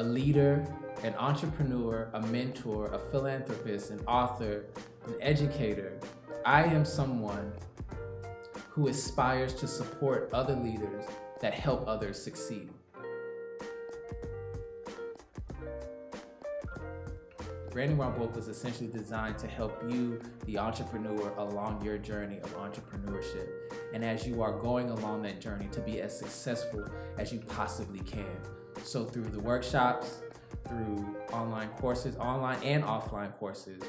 a leader, an entrepreneur, a mentor, a philanthropist, an author, an educator. I am someone who aspires to support other leaders that help others succeed. Branding While Broke was essentially designed to help you, the entrepreneur, along your journey of entrepreneurship. And as you are going along that journey, to be as successful as you possibly can. So through the workshops, through online courses, online and offline courses,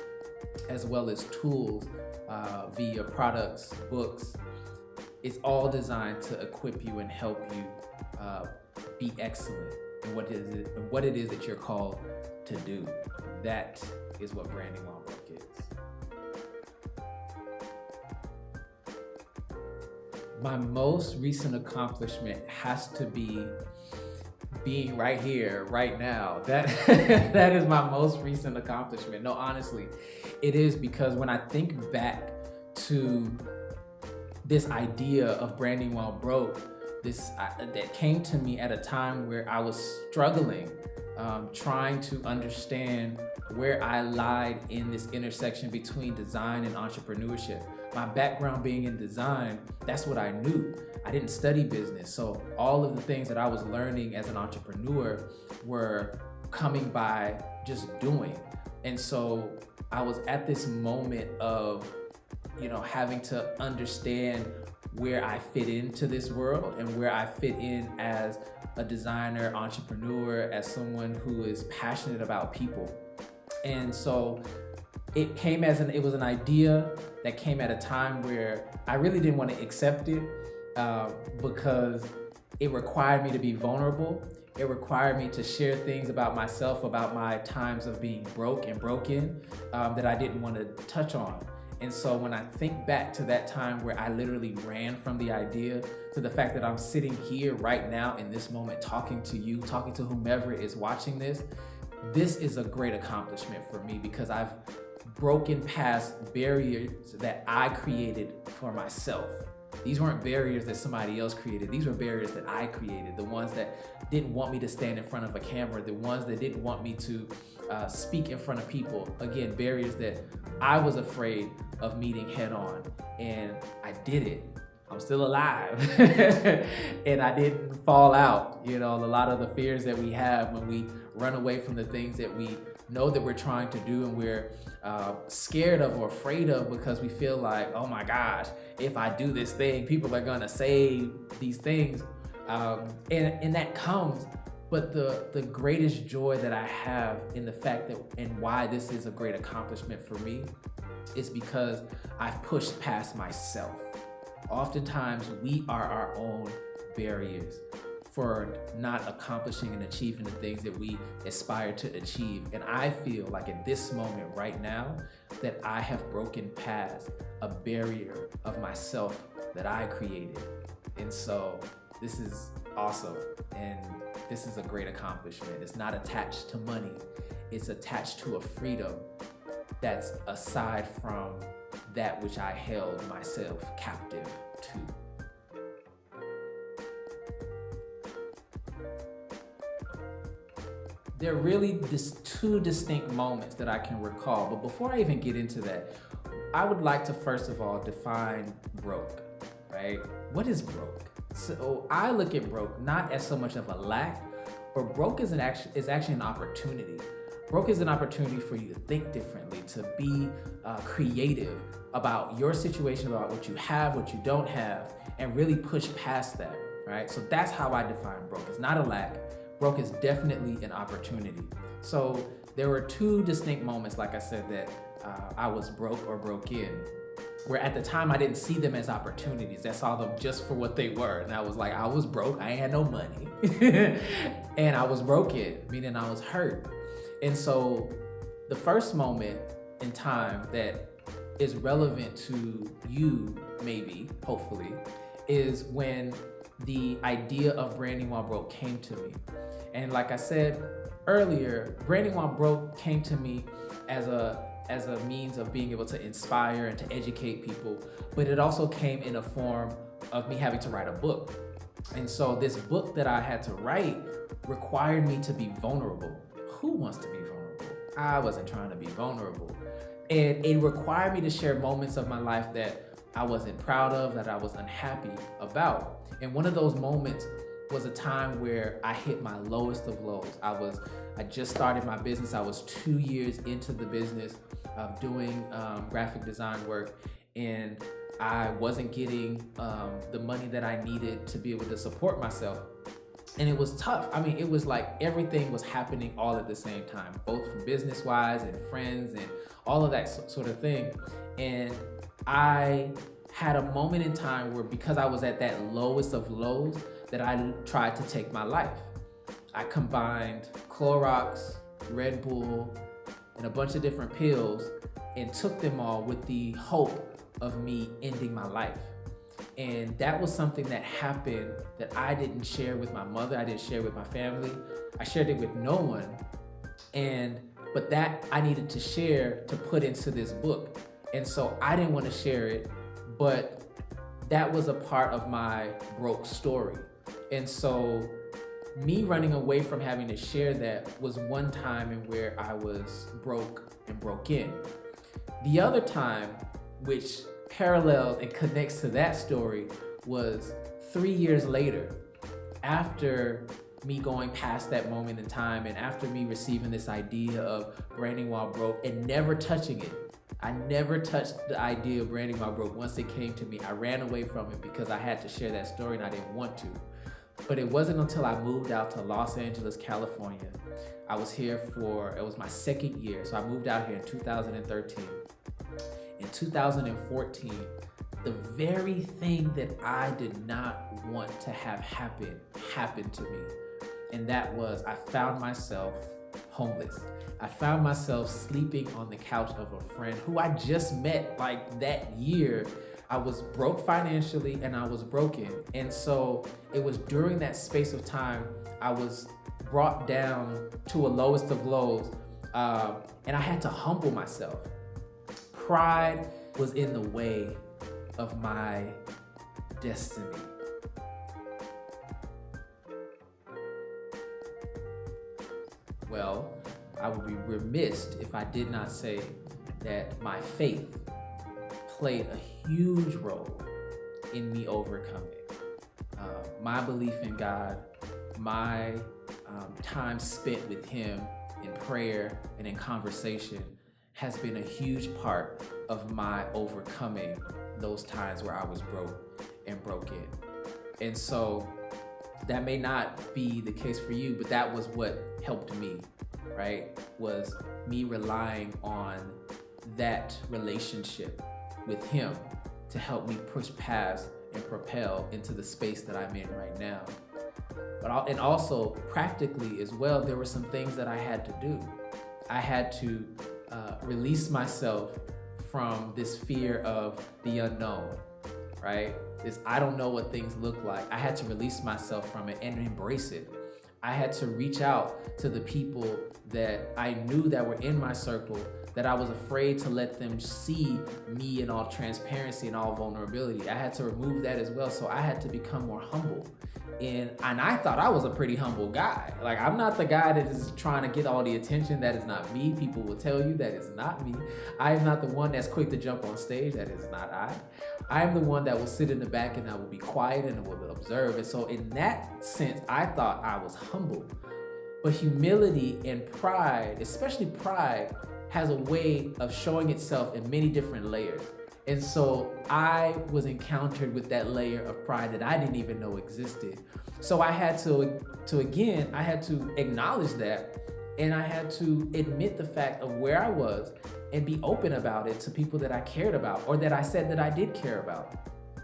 as well as tools via products, books, it's all designed to equip you and help you be excellent in what it is that you're called to do. That is what Branding While Broke is. My most recent accomplishment has to be being right here, right now. That is my most recent accomplishment. No, honestly, it is, because when I think back to this idea of Branding While Broke, that came to me at a time where I was struggling, trying to understand where I lied in this intersection between design and entrepreneurship. My background being in design, that's what I knew. I didn't study business, so all of the things that I was learning as an entrepreneur were coming by just doing. And so I was at this moment of, having to understand where I fit into this world and where I fit in as a designer, entrepreneur, as someone who is passionate about people. And so it was an idea that came at a time where I really didn't want to accept it because it required me to be vulnerable. It required me to share things about myself, about my times of being broke and broken that I didn't want to touch on. And so when I think back to that time where I literally ran from the idea to the fact that I'm sitting here right now in this moment talking to you, talking to whomever is watching this, this is a great accomplishment for me because I've broken past barriers that I created for myself. These weren't barriers that somebody else created. These were barriers that I created. The ones that didn't want me to stand in front of a camera. The ones that didn't want me to speak in front of people. Again, barriers that I was afraid of meeting head on. And I did it. I'm still alive. And I didn't fall out. A lot of the fears that we have when we run away from the things that we know that we're trying to do and we're scared of or afraid of because we feel like, oh my gosh, if I do this thing, people are gonna say these things. And that comes, but the greatest joy that I have in the fact that, and why this is a great accomplishment for me, is because I've pushed past myself. Oftentimes we are our own barriers for not accomplishing and achieving the things that we aspire to achieve. And I feel like in this moment right now that I have broken past a barrier of myself that I created. And so this is awesome. And this is a great accomplishment. It's not attached to money. It's attached to a freedom that's aside from that which I held myself captive to. There are really two distinct moments that I can recall, but before I even get into that, I would like to first of all define broke, right? What is broke? So I look at broke not as so much of a lack, but broke is actually an opportunity. Broke is an opportunity for you to think differently, to be creative about your situation, about what you have, what you don't have, and really push past that, right? So that's how I define broke. It's not a lack. Broke is definitely an opportunity. So there were two distinct moments, like I said, that I was broke or broke in, where at the time I didn't see them as opportunities. I saw them just for what they were. And I was like, I was broke, I ain't had no money. And I was broken, meaning I was hurt. And so the first moment in time that is relevant to you, maybe, hopefully, is when the idea of Branding While Broke came to me. And like I said earlier, Branding While Broke came to me as a means of being able to inspire and to educate people, but it also came in a form of me having to write a book. And so this book that I had to write required me to be vulnerable. Who wants to be vulnerable? I wasn't trying to be vulnerable. And it required me to share moments of my life that I wasn't proud of, that I was unhappy about. And one of those moments was a time where I hit my lowest of lows. I just started my business. I was 2 years into the business of doing graphic design work, and I wasn't getting the money that I needed to be able to support myself. And it was tough. I mean, it was like everything was happening all at the same time, both from business-wise and friends and all of that sort of thing. And I had a moment in time where, because I was at that lowest of lows, that I tried to take my life. I combined Clorox, Red Bull, and a bunch of different pills and took them all with the hope of me ending my life. And that was something that happened that I didn't share with my mother. I didn't share with my family. I shared it with no one. But that I needed to share to put into this book. And so I didn't want to share it, but that was a part of my broke story. And so me running away from having to share that was one time in where I was broke and broke in. The other time, which paralleled and connects to that story, was 3 years later, after me going past that moment in time and after me receiving this idea of branding while broke and never touching it. I never touched the idea of branding while broke. Once it came to me, I ran away from it because I had to share that story and I didn't want to. But it wasn't until I moved out to Los Angeles, California. I was here it was my second year. So I moved out here in 2013. In 2014, the very thing that I did not want to have happen happened to me. And that was, I found myself homeless. I found myself sleeping on the couch of a friend who I just met like that year. I was broke financially and I was broken. And so it was during that space of time, I was brought down to a lowest of lows, and I had to humble myself. Pride was in the way of my destiny. Well, I would be remiss if I did not say that my faith played a huge role in me overcoming. My belief in God, my time spent with Him in prayer and in conversation has been a huge part of my overcoming those times where I was broke and broken. And so that may not be the case for you, but that was what helped me, right? Was me relying on that relationship with Him to help me push past and propel into the space that I'm in right now. And also practically as well, there were some things that I had to do. I had to release myself from this fear of the unknown, right? This I don't know what things look like. I had to release myself from it and embrace it. I had to reach out to the people that I knew that were in my circle, that I was afraid to let them see me in all transparency and all vulnerability. I had to remove that as well. So I had to become more humble. And I thought I was a pretty humble guy. Like, I'm not the guy that is trying to get all the attention. That is not me. People will tell you that is not me. I am not the one that's quick to jump on stage. That is not I. I am the one that will sit in the back and I will be quiet and I will observe. And so in that sense, I thought I was humble. But humility and pride, especially pride, has a way of showing itself in many different layers. And so I was encountered with that layer of pride that I didn't even know existed. So I had I had to acknowledge that, and I had to admit the fact of where I was and be open about it to people that I cared about or that I said that I did care about.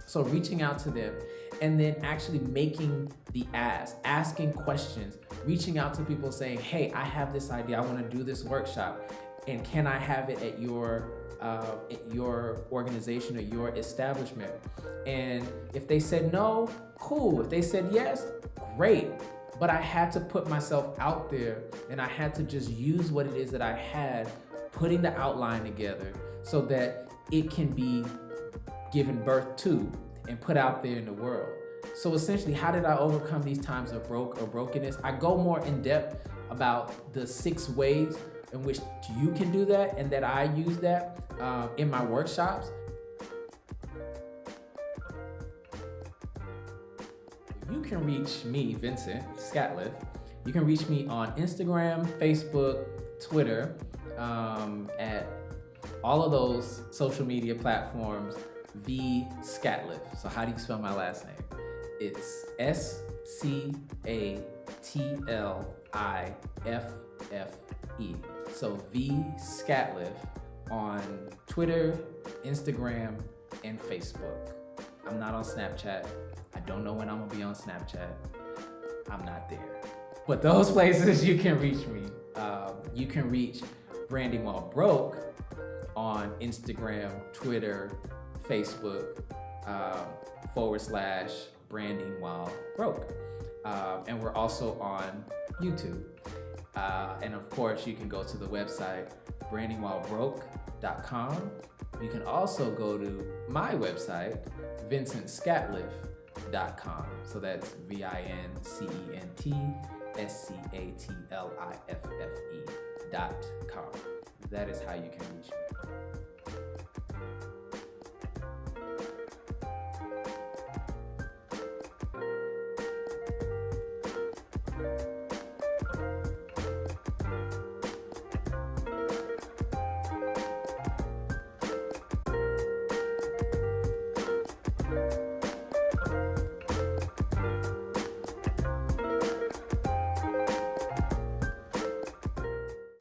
So reaching out to them and then actually making the ask, asking questions, reaching out to people saying, hey, I have this idea, I want to do this workshop, and can I have it at your organization or your establishment? And if they said no, cool. If they said yes, great. But I had to put myself out there and I had to just use what it is that I had, putting the outline together so that it can be given birth to and put out there in the world. So essentially, how did I overcome these times of brokenness? I go more in depth about the 6 ways in which you can do that, and that I use that in my workshops. You can reach me, Vincent Scatliffe. You can reach me on Instagram, Facebook, Twitter, at all of those social media platforms, V Scatliffe. So how do you spell my last name? It's Scatliffe. So V Scatliffe on Twitter, Instagram, and Facebook. I'm not on Snapchat. I don't know when I'm gonna be on Snapchat. I'm not there. But those places you can reach me. You can reach Branding While Broke on Instagram, Twitter, Facebook, /Branding While Broke. And we're also on YouTube. And of course, you can go to the website, brandingwhilebroke.com. You can also go to my website, vincentscatliffe.com. So that's VINCENTSCATLIFFE.com. That is how you can reach me.